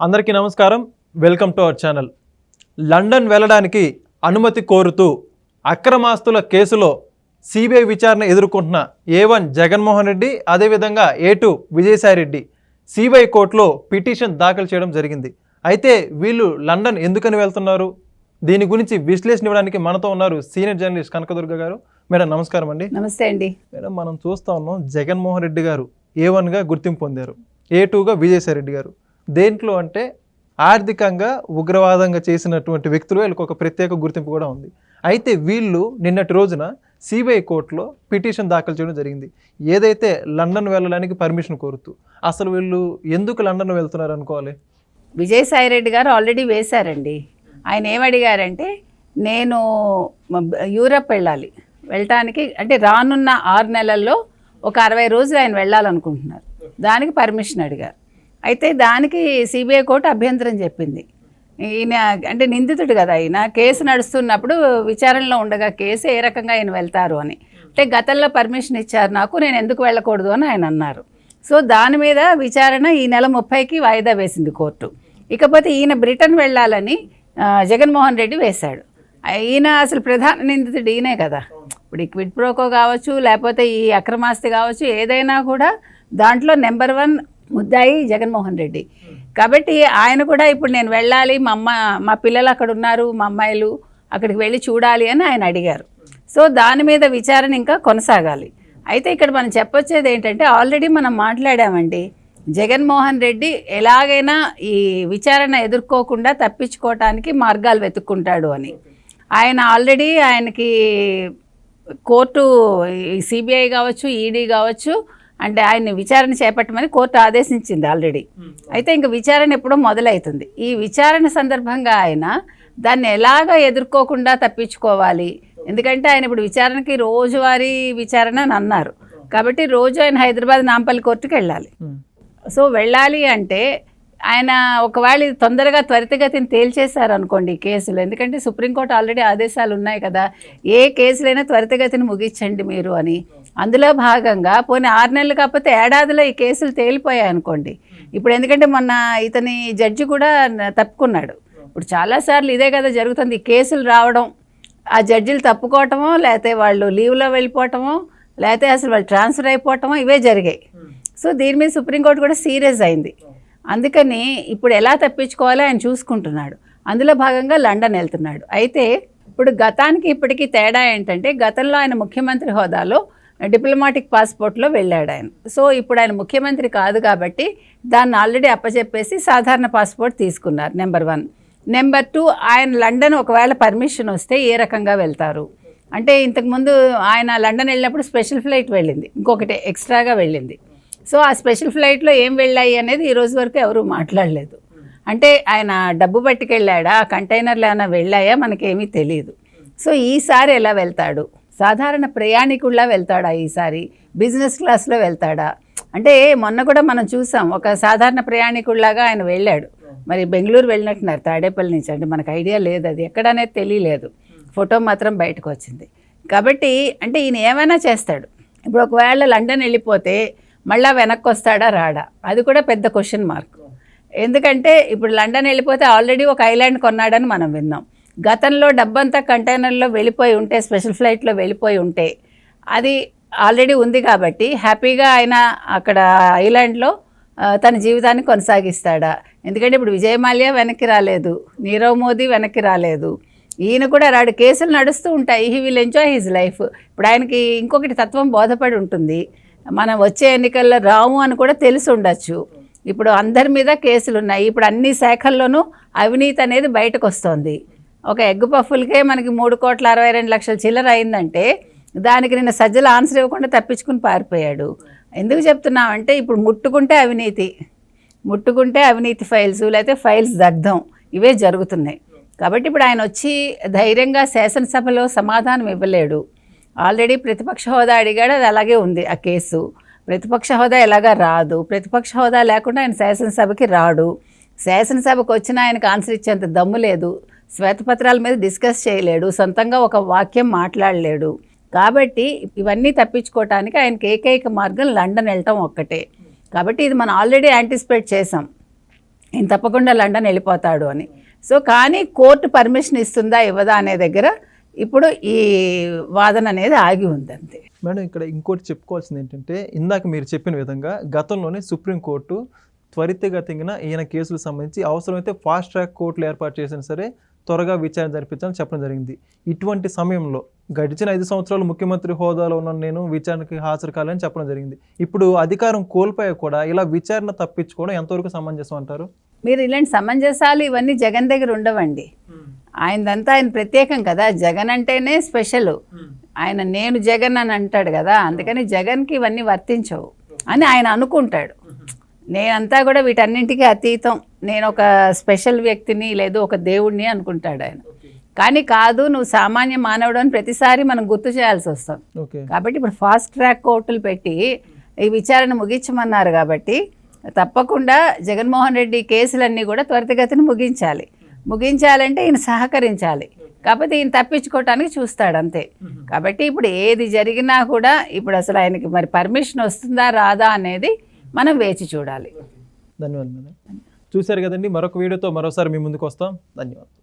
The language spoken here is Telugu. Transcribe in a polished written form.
అందరికీ నమస్కారం. Welcome to our channel. London వెళ్ళడానికి అనుమతి కోరుతూ అక్రమాస్తుల కేసులో సిబిఐ విచారణ ఎదుర్కొంటున్న A1 జగన్మోహన్ రెడ్డి, అదేవిధంగా A2 విజయసాయిరెడ్డి సిబిఐ కోర్టులో పిటిషన్ దాఖలు చేయడం జరిగింది. అయితే వీళ్ళు లండన్ ఎందుకని వెళ్తున్నారు, దీని గురించి విశ్లేషణ ఇవ్వడానికి మనతో ఉన్నారు సీనియర్ జర్నలిస్ట్ కనకదుర్గ గారు. మేడం నమస్కారం అండి. నమస్తే అండి. మేడం, మనం చూస్తూ ఉన్నాం జగన్మోహన్ రెడ్డి గారు A1గా గుర్తింపు పొందారు, A2గా విజయసాయిరెడ్డి గారు. దేంట్లో అంటే ఆర్థికంగా ఉగ్రవాదంగా చేసినటువంటి వ్యక్తులు వీళ్ళకి ఒక ప్రత్యేక గుర్తింపు కూడా ఉంది. అయితే వీళ్ళు నిన్నటి రోజున సిబిఐ కోర్టులో పిటిషన్ దాఖలు చేయడం జరిగింది, ఏదైతే లండన్ వెళ్ళడానికి పర్మిషన్ కోరుతూ. అసలు వీళ్ళు ఎందుకు లండన్ వెళ్తున్నారు అనుకోవాలి? విజయసాయిరెడ్డి గారు ఆల్రెడీ వేశారండి. ఆయన ఏమడిగారంటే, నేను యూరప్ వెళ్ళటానికి అంటే రానున్న 6 నెలల్లో ఒక 60 రోజులు ఆయన వెళ్ళాలనుకుంటున్నారు. దానికి పర్మిషన్ అడిగారు. అయితే దానికి సిబిఐ కోర్టు అభ్యంతరం చెప్పింది. ఈయన అంటే నిందితుడు కదా, ఆయన కేసు నడుస్తున్నప్పుడు విచారణలో ఉండగా కేసు ఏ రకంగా ఆయన వెళ్తారు అని. అంటే గతంలో పర్మిషన్ ఇచ్చారు నాకు, నేను ఎందుకు వెళ్ళకూడదు అని ఆయన అన్నారు. సో దాని మీద విచారణ ఈ నెల 30కి వాయిదా వేసింది కోర్టు. ఇకపోతే ఈయన బ్రిటన్ వెళ్ళాలని జగన్మోహన్ రెడ్డి వేశాడు. ఈయన అసలు ప్రధాన నిందితుడు ఈయనే కదా. ఇప్పుడు ఈ క్విడ్ ప్రోకో కావచ్చు, లేకపోతే ఈ అక్రమాస్తి కావచ్చు, ఏదైనా కూడా దాంట్లో నెంబర్ 1 ముద్దాయి జగన్మోహన్ రెడ్డి. కాబట్టి ఆయన కూడా ఇప్పుడు నేను వెళ్ళాలి, మా పిల్లలు అక్కడ ఉన్నారు, మా అమ్మాయిలు అక్కడికి వెళ్ళి చూడాలి అని ఆయన అడిగారు. సో దాని మీద విచారణ ఇంకా కొనసాగాలి. అయితే ఇక్కడ మనం చెప్పొచ్చేది ఏంటంటే, ఆల్రెడీ మనం మాట్లాడామండి, జగన్మోహన్ రెడ్డి ఎలాగైనా ఈ విచారణ ఎదుర్కోకుండా తప్పించుకోవటానికి మార్గాలు వెతుక్కుంటాడు అని. ఆయన ఆల్రెడీ ఆయనకి కోర్టు సిబిఐ కావచ్చు, ఈడీ కావచ్చు, అంటే ఆయన్ని విచారణ చేపట్టమని కోర్టు ఆదేశించింది ఆల్రెడీ. అయితే ఇంక విచారణ ఎప్పుడో మొదలవుతుంది. ఈ విచారణ సందర్భంగా ఆయన దాన్ని ఎలాగ ఎదుర్కోకుండా తప్పించుకోవాలి. ఎందుకంటే ఆయన ఇప్పుడు విచారణకి రోజువారీ విచారణ అని అన్నారు. కాబట్టి రోజు ఆయన హైదరాబాద్ నాంపల్లి కోర్టుకి వెళ్ళాలి. సో వెళ్ళాలి అంటే ఆయన ఒకవేళ ఇది తొందరగా త్వరితగతిని తేల్చేశారు అనుకోండి ఈ కేసులు, ఎందుకంటే సుప్రీంకోర్టు ఆల్రెడీ ఆదేశాలు ఉన్నాయి కదా, ఏ కేసులైనా త్వరితగతిని ముగించండి మీరు అని. అందులో భాగంగా పోనీ 6 నెలలు కాకపోతే ఏడాదిలో ఈ కేసులు తేలిపోయాయి అనుకోండి. ఇప్పుడు ఎందుకంటే మొన్న ఇతని జడ్జి కూడా తప్పుకున్నాడు. ఇప్పుడు చాలాసార్లు ఇదే కదా జరుగుతుంది, ఈ కేసులు రావడం, ఆ జడ్జిలు తప్పుకోవటమో, లేకపోతే వాళ్ళు లీవ్లో వెళ్ళిపోవటమో, లేకపోతే అసలు వాళ్ళు ట్రాన్స్ఫర్ అయిపోవటమో, ఇవే జరిగాయి. సో దీని మీద సుప్రీంకోర్టు కూడా సీరియస్ అయింది. అందుకని ఇప్పుడు ఎలా తప్పించుకోవాలో ఆయన చూసుకుంటున్నాడు. అందులో భాగంగా లండన్ వెళ్తున్నాడు. అయితే ఇప్పుడు గతానికి ఇప్పటికీ తేడా ఏంటంటే, గతంలో ఆయన ముఖ్యమంత్రి హోదాలో డిప్లొమాటిక్ పాస్పోర్ట్లో వెళ్ళాడు ఆయన. సో ఇప్పుడు ఆయన ముఖ్యమంత్రి కాదు కాబట్టి దాన్ని ఆల్రెడీ అప్పచెప్పేసి సాధారణ పాస్పోర్ట్ తీసుకున్నారు, నెంబర్ 1. నెంబర్ 2, ఆయన లండన్ ఒకవేళ పర్మిషన్ వస్తే ఏ రకంగా వెళ్తారు అంటే, ఇంతకుముందు ఆయన లండన్ వెళ్ళినప్పుడు స్పెషల్ ఫ్లైట్ వెళ్ళింది, ఇంకొకటి ఎక్స్ట్రాగా వెళ్ళింది. సో ఆ స్పెషల్ ఫ్లైట్లో ఏం వెళ్ళాయి అనేది ఈ రోజు వరకు ఎవరు మాట్లాడలేదు. అంటే ఆయన డబ్బు పట్టుకెళ్ళాడా, కంటైనర్లు ఏమైనా వెళ్ళాయా మనకేమీ తెలియదు. సో ఈసారి ఎలా వెళ్తాడు, సాధారణ ప్రయాణికుల్లా వెళ్తాడా, ఈసారి బిజినెస్ క్లాస్లో వెళ్తాడా అంటే, మొన్న కూడా మనం చూసాం ఒక సాధారణ ప్రయాణికుల్లాగా ఆయన వెళ్ళాడు. మరి బెంగళూరు వెళ్ళినట్టున్నారు తాడేపల్లి నుంచి, అంటే మనకు ఐడియా లేదు అది ఎక్కడనేది తెలియలేదు, ఫోటో మాత్రం బయటకు వచ్చింది. కాబట్టి అంటే ఈయన ఏమైనా చేస్తాడు. ఇప్పుడు ఒకవేళ లండన్ వెళ్ళిపోతే మళ్ళీ వెనక్కి వస్తాడా రాడా, అది కూడా పెద్ద క్వశ్చన్ మార్క్. ఎందుకంటే ఇప్పుడు లండన్ వెళ్ళిపోతే ఆల్రెడీ ఒక ఐలాండ్ కొన్నాడని మనం విన్నాం. గతంలో డబ్బంతా కంటైనర్లో వెళ్ళిపోయి ఉంటే, స్పెషల్ ఫ్లైట్లో వెళ్ళిపోయి ఉంటే, అది ఆల్రెడీ ఉంది కాబట్టి హ్యాపీగా ఆయన అక్కడ ఐలాండ్లో తన జీవితాన్ని కొనసాగిస్తాడా? ఎందుకంటే ఇప్పుడు విజయమాల్యా వెనక్కి రాలేదు, నీరవ్ మోదీ వెనక్కి రాలేదు, ఈయన కూడా రాడు. కేసులు నడుస్తూ ఉంటాయి, he will enjoy his life. ఇప్పుడు ఆయనకి ఇంకొకటి తత్వం బోధపడి ఉంటుంది, మనం వచ్చే ఎన్నికల్లో రాము అని కూడా తెలిసి ఉండొచ్చు. ఇప్పుడు అందరి మీద కేసులు ఉన్నాయి, ఇప్పుడు అన్ని శాఖల్లోనూ అవినీతి అనేది బయటకు వస్తుంది. ఒక ఎగ్ పఫ్ఫులకే మనకి 3,62,00,000 చిల్లర అయిందంటే, దానికి నిన్న సజ్జల ఆన్సర్ ఇవ్వకుండా తప్పించుకుని పారిపోయాడు. ఎందుకు చెప్తున్నామంటే, ఇప్పుడు ముట్టుకుంటే అవినీతి ఫైల్స్, లేకపోతే ఫైల్స్ దగ్ధం, ఇవే జరుగుతున్నాయి. కాబట్టి ఇప్పుడు ఆయన వచ్చి ధైర్యంగా శాసనసభలో సమాధానం ఇవ్వలేడు. ఆల్రెడీ ప్రతిపక్ష హోదా అడిగాడు, అది అలాగే ఉంది ఆ కేసు. ప్రతిపక్ష హోదా ఎలాగా రాదు, ప్రతిపక్ష హోదా లేకుండా ఆయన శాసనసభకి రాడు. శాసనసభకు వచ్చిన ఆయనకు ఆన్సర్ ఇచ్చేంత దమ్ము లేదు, శ్వేతపత్రాల మీద డిస్కస్ చేయలేడు, సొంతంగా ఒక వాక్యం మాట్లాడలేడు. కాబట్టి ఇవన్నీ తప్పించుకోవటానికి ఆయనకి ఏకైక మార్గం లండన్ వెళ్ళటం ఒక్కటే. కాబట్టి ఇది మనం ఆల్రెడీ యాంటిసిపేట్ చేసాం. ఈయన తప్పకుండా లండన్ వెళ్ళిపోతాడు అని. సో కానీ కోర్టు పర్మిషన్ ఇస్తుందా ఇవ్వదా అనే దగ్గర ఇప్పుడు ఈ వాదన అనేది ఆగి ఉంది అంతే. మేడం ఇక్కడ ఇంకోటి చెప్పుకోవాల్సింది ఏంటంటే ఇందాక మీరు చెప్పిన విధంగా గతంలోనే సుప్రీంకోర్టు త్వరితగతిన ఈయన కేసులకు సంబంధించి అవసరమైతే ఫాస్ట్ ట్రాక్ కోర్టులు ఏర్పాటు చేసినా సరే త్వరగా విచారణ జరిపించాలని చెప్పడం జరిగింది. ఇటువంటి సమయంలో గడిచిన 5 సంవత్సరాలు ముఖ్యమంత్రి హోదాలో ఉన్న నేను విచారణకి హాజరు కాలని చెప్పడం జరిగింది. ఇప్పుడు అధికారం కోల్పోయా కూడా ఇలా విచారణ తప్పించుకోవడం ఎంతవరకు సమంజసం అంటారు? మీరు ఇలాంటి సమంజసాలు ఇవన్నీ జగన్ దగ్గర ఉండవండి. ఆయనదంతా ఆయన ప్రత్యేకం కదా, జగన్ అంటేనే స్పెషల్. ఆయన నేను జగన్ అని అంటాడు కదా, అందుకని జగన్కి ఇవన్నీ వర్తించవు అని ఆయన అనుకుంటాడు. నేనంతా కూడా వీటన్నింటికి అతీతం, నేను ఒక స్పెషల్ వ్యక్తిని లేదు ఒక దేవుడిని అనుకుంటాడు ఆయన. కానీ కాదు, నువ్వు సామాన్య మానవుడు అని ప్రతిసారి మనం గుర్తు చేయాల్సి వస్తాం. కాబట్టి ఇప్పుడు ఫాస్ట్ ట్రాక్ కోర్టులు పెట్టి ఈ విచారణ ముగించమన్నారు కాబట్టి తప్పకుండా జగన్మోహన్ రెడ్డి కేసులన్నీ కూడా త్వరితగతిని ముగించాలంటే ఈయన సహకరించాలి. కాకపోతే ఈయన తప్పించుకోవటానికి చూస్తాడు అంతే. కాబట్టి ఇప్పుడు ఏది జరిగినా కూడా ఇప్పుడు అసలు ఆయనకి మరి పర్మిషన్ వస్తుందా రాదా అనేది మనం వేచి చూడాలి. ధన్యవాదాలు మేడం. చూశారు కదండి, మరొక వీడియోతో మరోసారి మీ ముందుకు వస్తాం. ధన్యవాదాలు.